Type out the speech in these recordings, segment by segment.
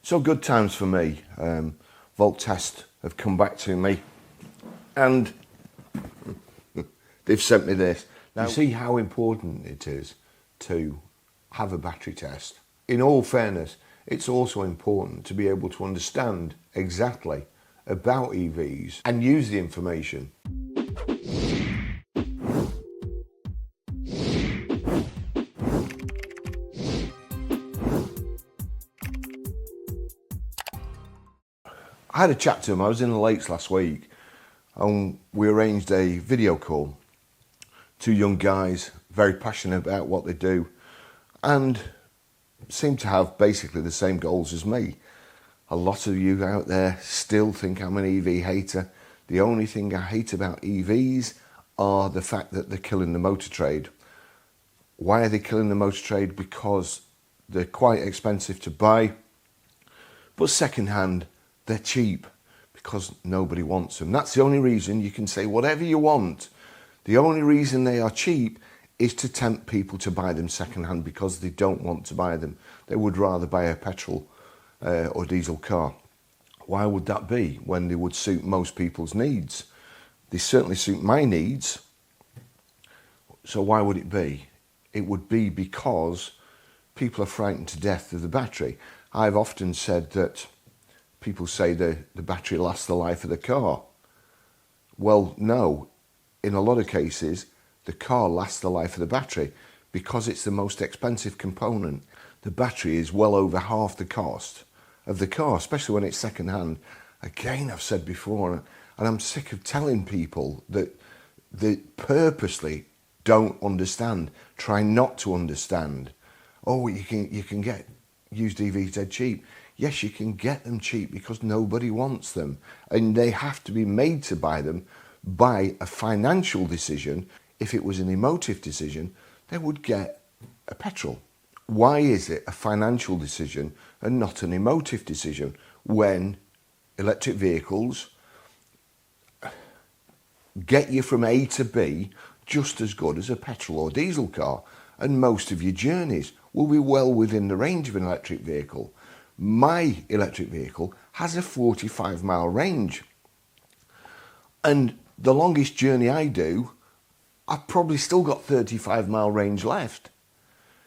So good times for me. Volt Test have come back to me and they've sent me this. Now, you see how important it is to have a battery test. In all fairness, it's also important to be able to understand exactly about EVs and use the information. I had a chat to him. I was in the Lakes last week and we arranged a video call. Two young guys, very passionate about what they do and seem to have basically the same goals as me. A lot of you out there still think I'm an EV hater. The only thing I hate about EVs are the fact that they're killing the motor trade. Why are they killing the motor trade? Because they're quite expensive to buy, but second-hand, they're cheap because nobody wants them. That's the only reason. You can say whatever you want. The only reason they are cheap is to tempt people to buy them second-hand because they don't want to buy them. They would rather buy a petrol or diesel car. Why would that be when they would suit most people's needs? They certainly suit my needs. So why would it be? It would be because people are frightened to death of the battery. I've often said that people say the battery lasts the life of the car. Well, no. In a lot of cases, the car lasts the life of the battery because it's the most expensive component. The battery is well over half the cost of the car, especially when it's second-hand. Again, I've said before, and I'm sick of telling people that they purposely don't understand, try not to understand. Oh, you can get used EVs dead cheap. Yes, you can get them cheap because nobody wants them. And they have to be made to buy them by a financial decision. If it was an emotive decision, they would get a petrol. Why is it a financial decision and not an emotive decision when electric vehicles get you from A to B just as good as a petrol or diesel car? And most of your journeys will be well within the range of an electric vehicle. My electric vehicle has a 45-mile range. And the longest journey I do, I've probably still got 35-mile range left.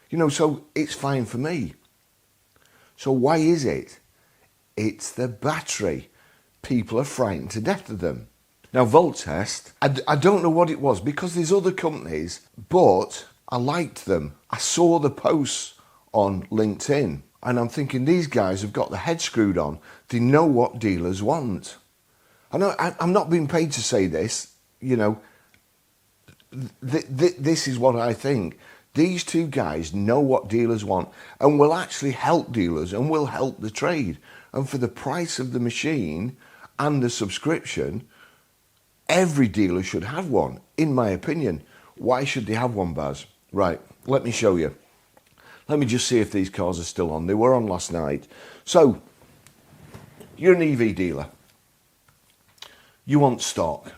You know, so it's fine for me. So why is it? It's the battery. People are frightened to death of them. Now, Volt Test, I don't know what it was because there's other companies, but I liked them. I saw the posts on LinkedIn and I'm thinking these guys have got the head screwed on. They know what dealers want. I'm not being paid to say this, you know. This is what I think. These two guys know what dealers want and will actually help dealers and will help the trade. And for the price of the machine and the subscription, every dealer should have one, in my opinion. Why should they have one, Baz? Right, let me show you. Let me just see if these cars are still on. They were on last night. So, you're an EV dealer. You want stock.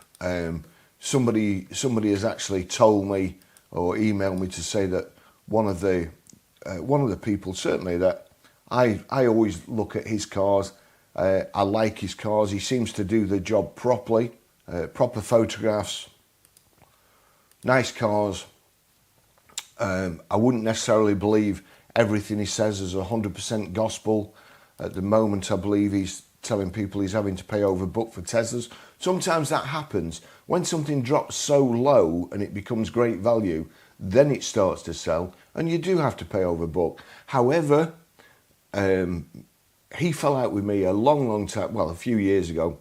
Somebody has actually told me or emailed me to say that one of the people, certainly, that I always look at his cars. I like his cars. He seems to do the job properly. Proper photographs. Nice cars. I wouldn't necessarily believe everything he says is 100% gospel. At the moment, I believe he's telling people he's having to pay over book for Teslas. Sometimes that happens. When something drops so low and it becomes great value, then it starts to sell and you do have to pay over book. However, he fell out with me a long time, well, a few years ago,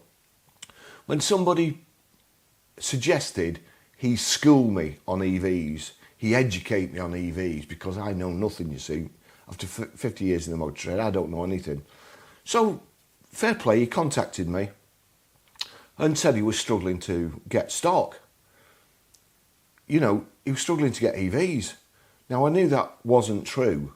when somebody suggested he school me on EVs. He educate me on EVs because I know nothing, you see. After 50 years in the motor trade, I don't know anything. So, fair play, he contacted me and said he was struggling to get stock. You know, he was struggling to get EVs. Now, I knew that wasn't true.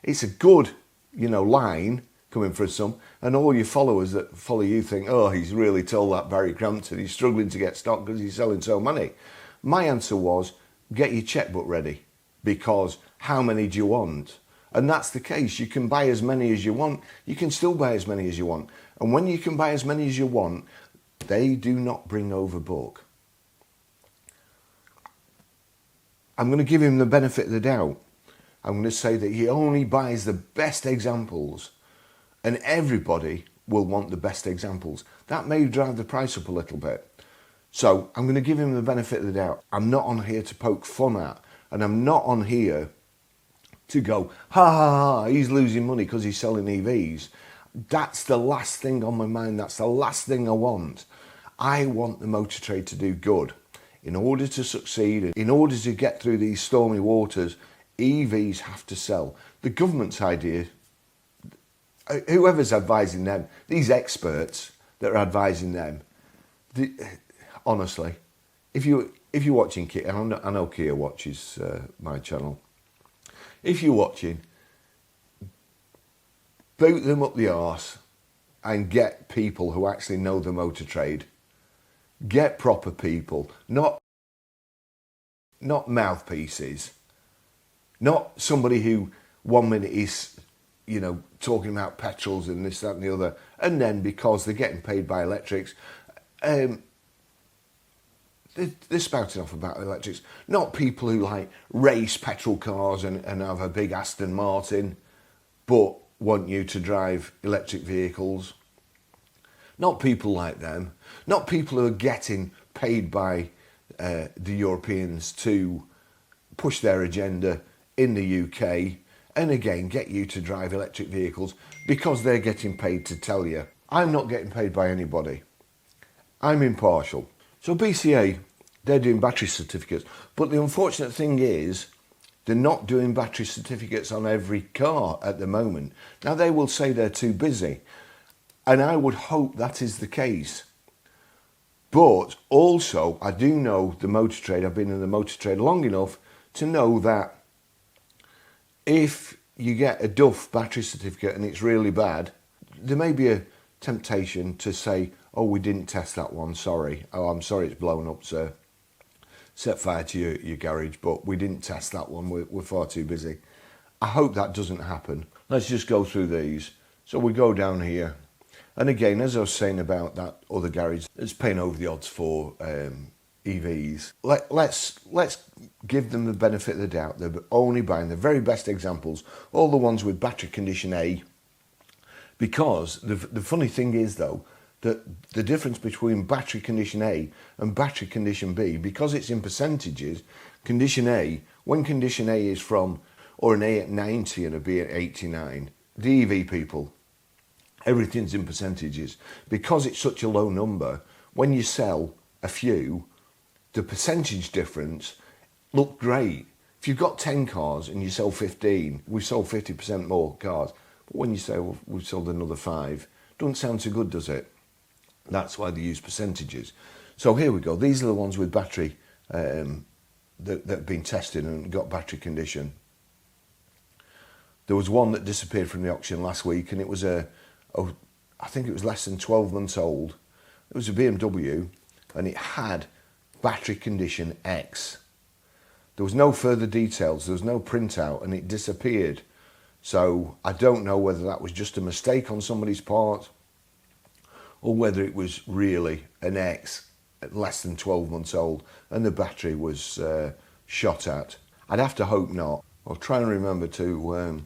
It's a good, you know, line coming from some, and all your followers that follow you think, oh, he's really told that Barry Crampton, he's struggling to get stock because he's selling so many. My answer was, get your checkbook ready, because how many do you want? And that's the case. You can buy as many as you want. You can still buy as many as you want. And when you can buy as many as you want, they do not bring over book. I'm going to give him the benefit of the doubt. I'm going to say that he only buys the best examples, and everybody will want the best examples. That may drive the price up a little bit. So I'm going to give him the benefit of the doubt. I'm not on here to poke fun at, and I'm not on here to go, ha ha ha, he's losing money because he's selling EVs. That's the last thing on my mind. That's the last thing I want. I want the motor trade to do good. In order to succeed, in order to get through these stormy waters, EVs have to sell. The government's idea, whoever's advising them, these experts that are advising them, honestly, if you're watching Kia, and I know Kia watches my channel, if you're watching, boot them up the arse and get people who actually know the motor trade. Get proper people, not mouthpieces, not somebody who 1 minute is, talking about petrols and this, that and the other, and then because they're getting paid by electrics, they're spouting off about electrics. Not people who like race petrol cars and have a big Aston Martin, but want you to drive electric vehicles. Not people like them. Not people who are getting paid by the Europeans to push their agenda in the UK and again get you to drive electric vehicles because they're getting paid to tell you. I'm not getting paid by anybody. I'm impartial. So BCA, they're doing battery certificates. But the unfortunate thing is they're not doing battery certificates on every car at the moment. Now they will say they're too busy. And I would hope that is the case. But also, I do know the motor trade. I've been in the motor trade long enough to know that if you get a Duff battery certificate and it's really bad, there may be a temptation to say, oh, we didn't test that one, sorry. Oh, I'm sorry it's blown up, sir. Set fire to your garage, but we didn't test that one. We're far too busy. I hope that doesn't happen. Let's just go through these. So we go down here. And again, as I was saying about that other garage that's paying over the odds for EVs, let's give them the benefit of the doubt. They're only buying the very best examples, all the ones with battery condition A, because the funny thing is, though, that the difference between battery condition A and battery condition B, because it's in percentages, condition A, when condition A is from, or an A at 90 and a B at 89, the EV people, everything's in percentages. Because it's such a low number, when you sell a few, the percentage difference look great. If you've got 10 cars and you sell 15, we've sold 50% more cars. But when you say, well, we've sold another 5, doesn't sound so good, does it? That's why they use percentages. So here we go. These are the ones with battery that have been tested and got battery condition. There was one that disappeared from the auction last week, and it was I think it was less than 12 months old. It was a BMW, and it had battery condition X. There was no further details, there was no printout, and it disappeared. So I don't know whether that was just a mistake on somebody's part or whether it was really an X at less than 12 months old and the battery was shot at. I'd have to hope not. I'll try and remember to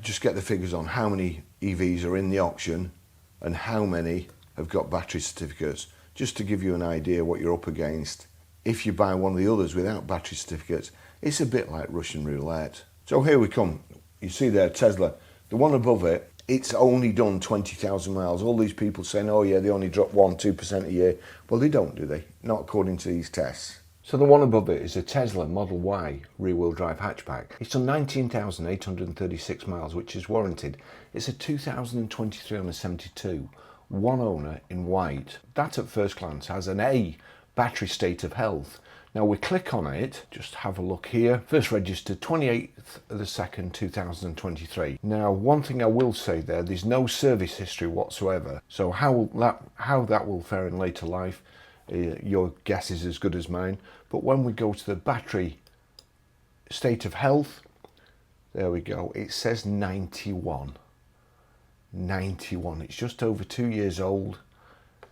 just get the figures on how many EVs are in the auction and how many have got battery certificates, just to give you an idea what you're up against. If you buy one of the others without battery certificates, it's a bit like Russian roulette. So here we come. You see there, Tesla, the one above it, it's only done 20,000 miles. All these people saying, oh yeah, they only drop 1-2% a year. Well, they don't, do they? Not according to these tests. So the one above it is a Tesla Model Y rear-wheel drive hatchback. It's done 19,836 miles, which is warranted. It's a 2023 on a 72, one owner in white. That at first glance has an A battery state of health. Now we click on it, just have a look here. First registered 28th of the 2nd, 2023. Now one thing I will say there's no service history whatsoever. So how that will fare in later life, your guess is as good as mine. But when we go to the battery state of health, There we go. It says 91. 91. It's just over 2 years old.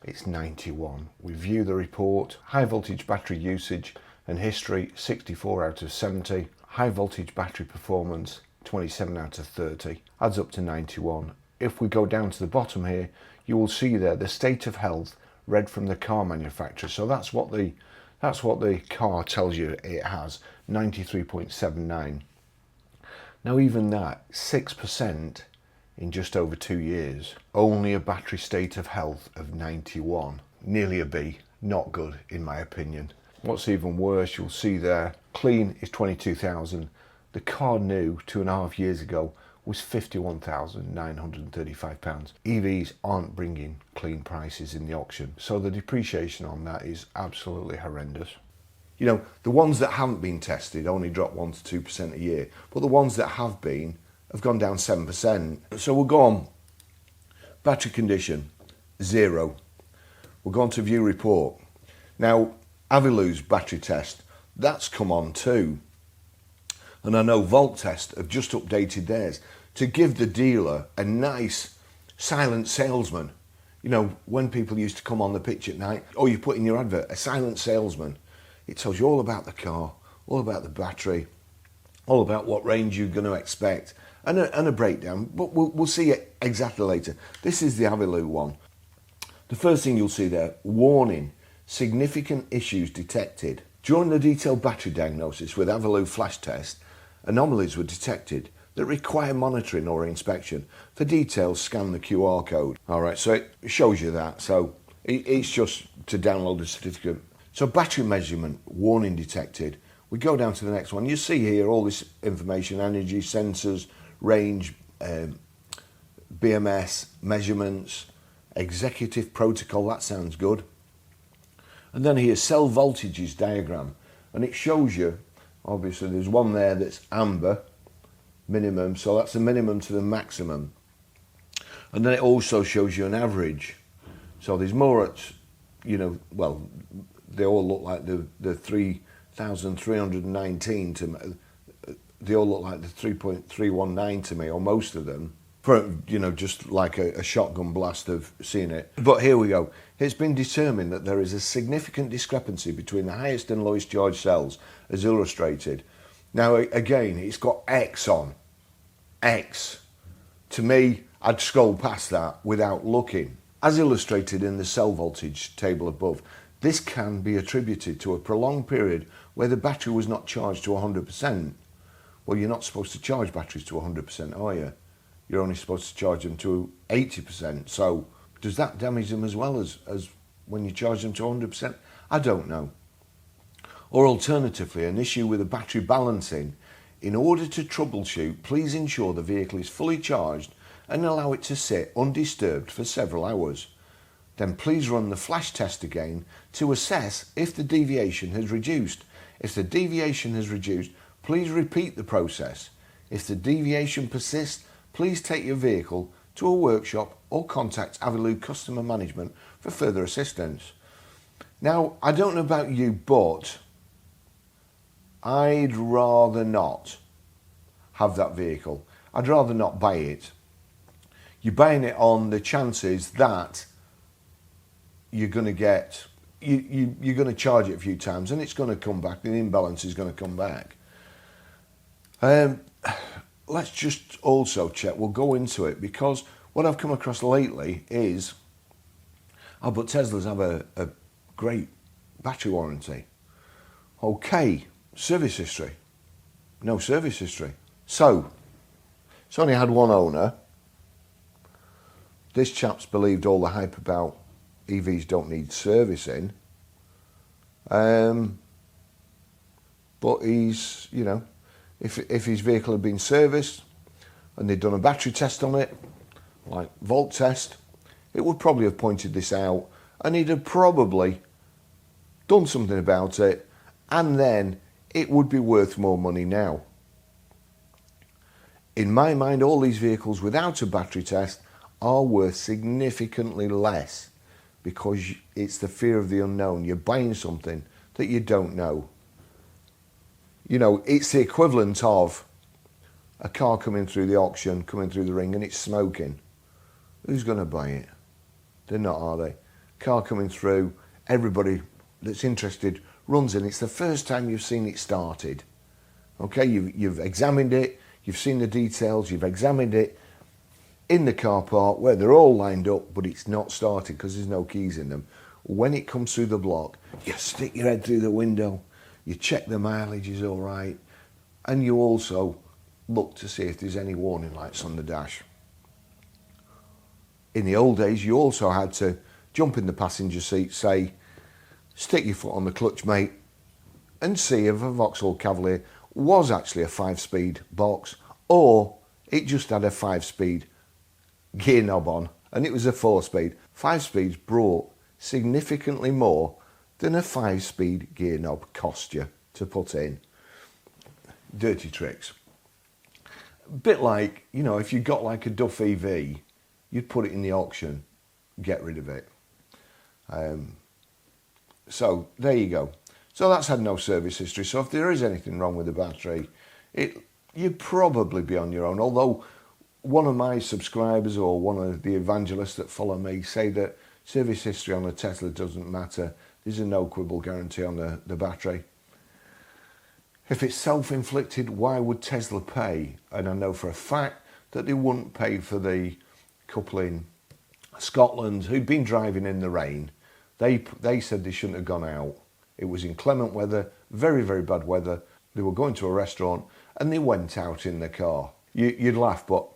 It's 91. We view the report. High voltage battery usage and history, 64 out of 70. High voltage battery performance, 27 out of 30. Adds up to 91. If we go down to the bottom here, you will see there the state of health read from the car manufacturer. So that's what the car tells you it has, 93.79. Now even that, 6% in just over 2 years. Only a battery state of health of 91. Nearly a B. Not good in my opinion. What's even worse, you'll see there, clean is 22,000. The car new 2.5 years ago was £51,935. EVs aren't bringing clean prices in the auction, so the depreciation on that is absolutely horrendous. You know, the ones that haven't been tested only drop 1 to 2% a year, but the ones that have been have gone down 7%. So we'll go on. Battery condition, 0. We'll go on to view report. Now, Avilu's battery test, that's come on too. And I know Volt Test have just updated theirs to give the dealer a nice silent salesman. You know, when people used to come on the pitch at night, or you put in your advert, a silent salesman. It tells you all about the car, all about the battery, all about what range you're going to expect, and a breakdown. But we'll see it exactly later. This is the Avilu one. The first thing you'll see there, warning, significant issues detected. During the detailed battery diagnosis with Avilu flash test, anomalies were detected that require monitoring or inspection. For details, scan the QR code. All right, so it shows you that. So it's just to download the certificate. So battery measurement, warning detected. We go down to the next one. You see here all this information, energy, sensors, range, BMS, measurements, executive protocol, that sounds good. And then here, cell voltages diagram. And it shows you, obviously there's one there that's amber, minimum, so that's the minimum to the maximum. And then it also shows you an average. So there's more at, you know, well, they all look like the 3,319 to me. They all look like the 3.319 to me, or most of them. For, you know, just like a shotgun blast of seeing it. But here we go. It's been determined that there is a significant discrepancy between the highest and lowest charge cells, as illustrated. Now, again, it's got X on. X. To me, I'd scroll past that without looking. As illustrated in the cell voltage table above, this can be attributed to a prolonged period where the battery was not charged to 100%. Well, you're not supposed to charge batteries to 100%, are you? You're only supposed to charge them to 80%. So does that damage them as well as when you charge them to 100%? I don't know. Or alternatively, an issue with the battery balancing. In order to troubleshoot, please ensure the vehicle is fully charged and allow it to sit undisturbed for several hours. Then please run the flash test again to assess if the deviation has reduced. If the deviation has reduced, please repeat the process. If the deviation persists, please take your vehicle to a workshop or contact Avilu Customer Management for further assistance. Now, I don't know about you, but I'd rather not have that vehicle. I'd rather not buy it. You're buying it on the chances that you're going to get, you're going to charge it a few times and it's going to come back, the imbalance is going to come back. Let's just also check, we'll go into it, because what I've come across lately is, oh, but Teslas have a great battery warranty. Okay, service history. No service history. So, it's only had one owner. This chap's believed all the hype about EVs don't need servicing. But he's, you know, if his vehicle had been serviced and they'd done a battery test on it, like Volt Test, it would probably have pointed this out and he'd have probably done something about it, and then it would be worth more money now. In my mind, all these vehicles without a battery test are worth significantly less, because it's the fear of the unknown. You're buying something that you don't know. You know, it's the equivalent of a car coming through the auction, coming through the ring, and it's smoking. Who's going to buy it? They're not, are they? Car coming through, everybody that's interested runs in. It's the first time you've seen it started. Okay, you've examined it, you've seen the details, you've examined it in the car park where they're all lined up, but it's not started because there's no keys in them. When it comes through the block, you stick your head through the window, you check the mileage is all right, and you also look to see if there's any warning lights on the dash. In the old days, you also had to jump in the passenger seat, say, stick your foot on the clutch, mate, and see if a Vauxhall Cavalier was actually a 5-speed box, or it just had a 5-speed gear knob on, and it was a 4-speed. 5 speeds brought significantly more than a 5-speed gear knob cost you to put in. Dirty tricks. A bit like, you know, if you got like a Duff EV, you'd put it in the auction, get rid of it. So there you go. So that's had no service history. So if there is anything wrong with the battery, you'd probably be on your own. Although one of my subscribers or one of the evangelists that follow me say that service history on a Tesla doesn't matter. There's a no quibble guarantee on the battery. If it's self-inflicted, why would Tesla pay? And I know for a fact that they wouldn't pay for the couple in Scotland who'd been driving in the rain. They said they shouldn't have gone out. It was inclement weather, very, very bad weather. They were going to a restaurant and they went out in the car. You'd laugh, but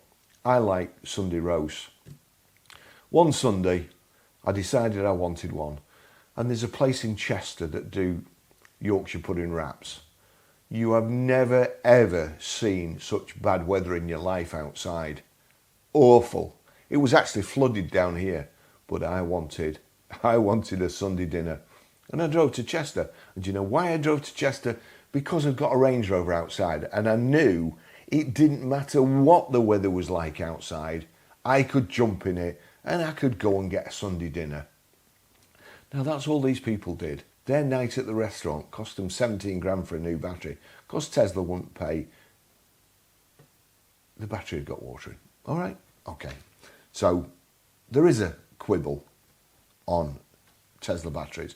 I like Sunday roasts. One Sunday, I decided I wanted one. And there's a place in Chester that do Yorkshire pudding wraps. You have never, ever seen such bad weather in your life outside. Awful. It was actually flooded down here, but I wanted a Sunday dinner. And I drove to Chester. And do you know why I drove to Chester? Because I've got a Range Rover outside, and I knew it didn't matter what the weather was like outside. I could jump in it, and I could go and get a Sunday dinner. Now that's all these people did. Their night at the restaurant cost them 17 grand for a new battery. Because Tesla wouldn't pay, the battery had got water in. All right? Okay. So there is a quibble on Tesla batteries.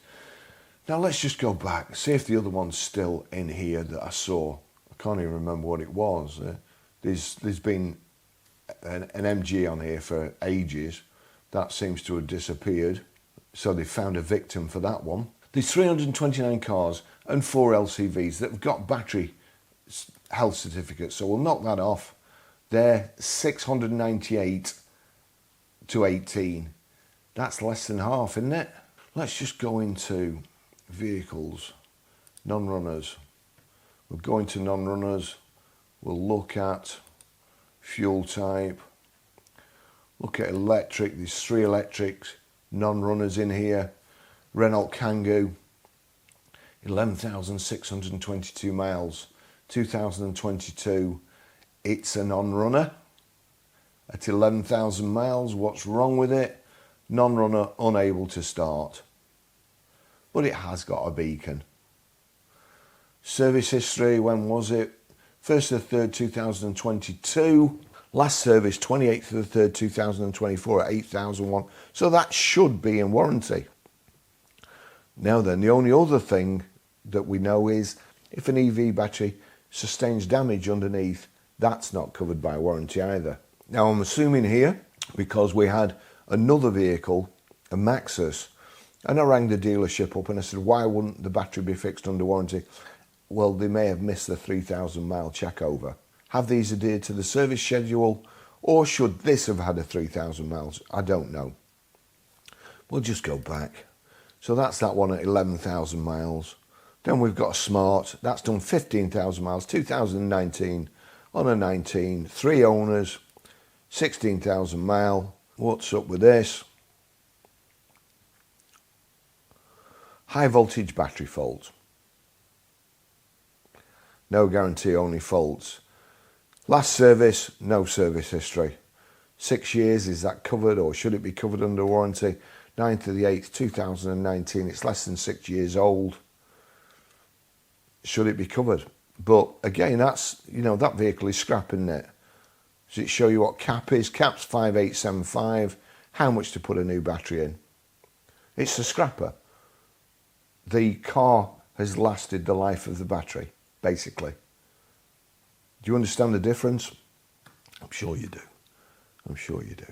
Now let's just go back, see if the other one's still in here that I saw. I can't even remember what it was. There's been an MG on here for ages. That seems to have disappeared. So they found a victim for that one. There's 329 cars and 4 LCVs that have got battery health certificates. So we'll knock that off. They're 698 to 18. That's less than half, isn't it? Let's just go into vehicles, non-runners. We'll go into non-runners. We'll look at fuel type. Look at electric. There's 3 electrics, non-runners in here. Renault Kangoo, 11,622 miles, 2022. It's a non-runner at 11,000 miles. What's wrong with it? Non-runner, unable to start. But it has got a beacon. Service history, when was it? 1st of the 3rd, 2022. Last service, 28th of the 3rd, 2024 at 8,001. So that should be in warranty. Now then, the only other thing that we know is if an EV battery sustains damage underneath, that's not covered by warranty either. Now I'm assuming here, because we had another vehicle, a Maxus, and I rang the dealership up and I said, why wouldn't the battery be fixed under warranty? Well, they may have missed the 3,000 mile check over. Have these adhered to the service schedule, or should this have had a 3,000 miles? I don't know. We'll just go back. So that's that one at 11,000 miles. Then we've got a Smart. That's done 15,000 miles, 2019, on a 19, 3 owners, 16,000 mile. What's up with this? High voltage battery fault. No guarantee, only faults. Last service, no service history. 6 years, is that covered or should it be covered under warranty? 9th of the 8th, 2019, it's less than 6 years old. Should it be covered? But again, that's, you know, that vehicle is scrap, isn't it? Does it show you what cap is? Cap's 5875. How much to put a new battery in? It's a scrapper. The car has lasted the life of the battery, basically. Do you understand the difference? I'm sure you do. I'm sure you do.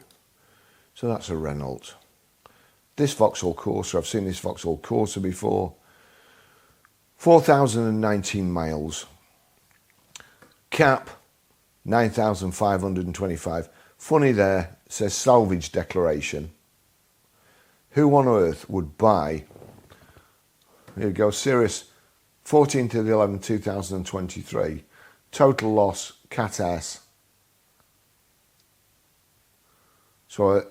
So that's a Renault. This Vauxhall Corsa, I've seen this Vauxhall Corsa before. 4,019 miles. Cap, 9,525. Funny there, it says salvage declaration. Who on earth would buy, here we go, Sirius, 14th of the 11th, 2023. Total loss, Cat S. So,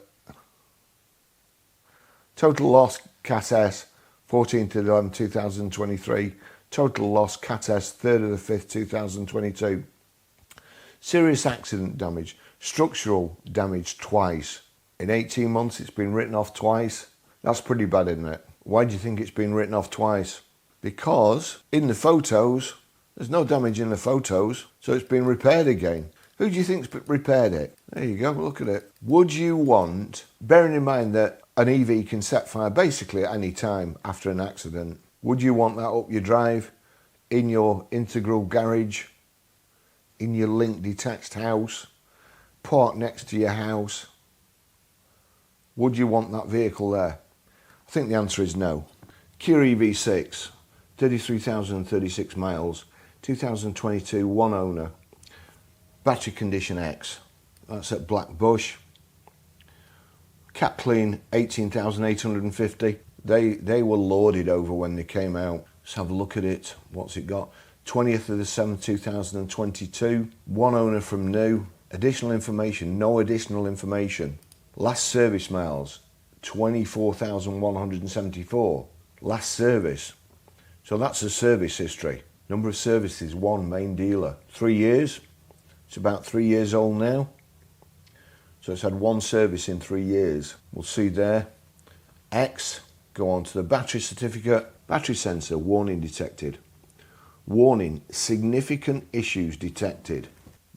total loss, Cat S, 14th of the 11th, 2023. Total loss, Cat S, 3rd of the 5th, 2022. Serious accident damage, structural damage twice. In 18 months, it's been written off twice. That's pretty bad, isn't it? Why do you think it's been written off twice? Because in the photos, there's no damage in the photos, so it's been repaired again. Who do you think's repaired it? There you go, look at it. Would you want, bearing in mind that an EV can set fire basically at any time after an accident, would you want that up your drive, in your integral garage, in your linked detached house, parked next to your house? Would you want that vehicle there? I think the answer is no. Kia EV6, 33,036 miles, 2022, one owner, battery condition X. That's at Black Bush. Cap clean, 18,850. They were lauded over when they came out. Let's have a look at it. What's it got? 20th of the 7th, 2022. One owner from new. Additional information, no additional information. Last service miles, 24,174. Last service. So that's the service history. Number of services, one, main dealer. 3 years. It's about 3 years old now. So it's had one service in 3 years. We'll see there. X, go on to the battery certificate. Battery sensor, warning detected. Warning, significant issues detected.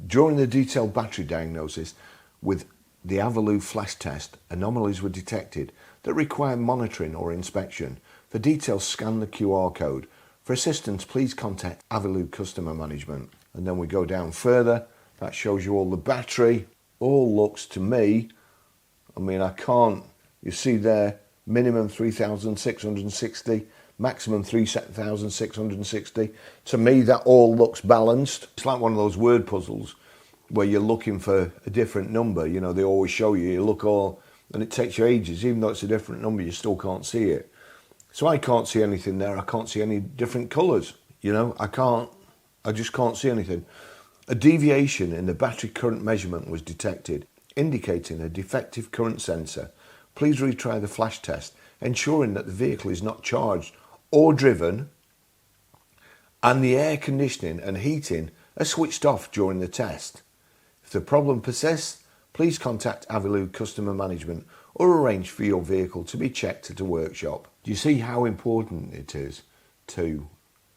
During the detailed battery diagnosis with the Avalue flash test, anomalies were detected that require monitoring or inspection. For details, scan the QR code. For assistance, please contact Avalue Customer Management. And then we go down further. That shows you all the battery. All looks to me, I mean, I can't, you see there, minimum 3,660, maximum 3,660. To me, that all looks balanced. It's like one of those word puzzles where you're looking for a different number. You know, they always show you, you look all, and it takes you ages. Even though it's a different number, you still can't see it. So I can't see anything there. I can't see any different colours. You know, I just can't see anything. A deviation in the battery current measurement was detected, indicating a defective current sensor. Please retry the flash test, ensuring that the vehicle is not charged or driven, and the air conditioning and heating are switched off during the test. If the problem persists, please contact Avalue Customer Management or arrange for your vehicle to be checked at a workshop. Do you see how important it is to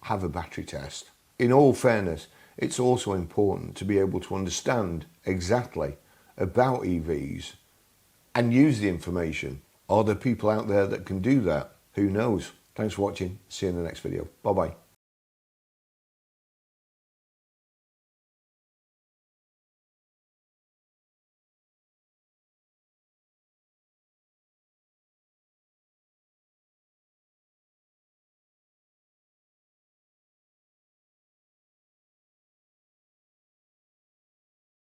have a battery test? In all fairness, it's also important to be able to understand exactly about EVs and use the information. Are there people out there that can do that? Who knows? Thanks for watching. See you in the next video. Bye-bye.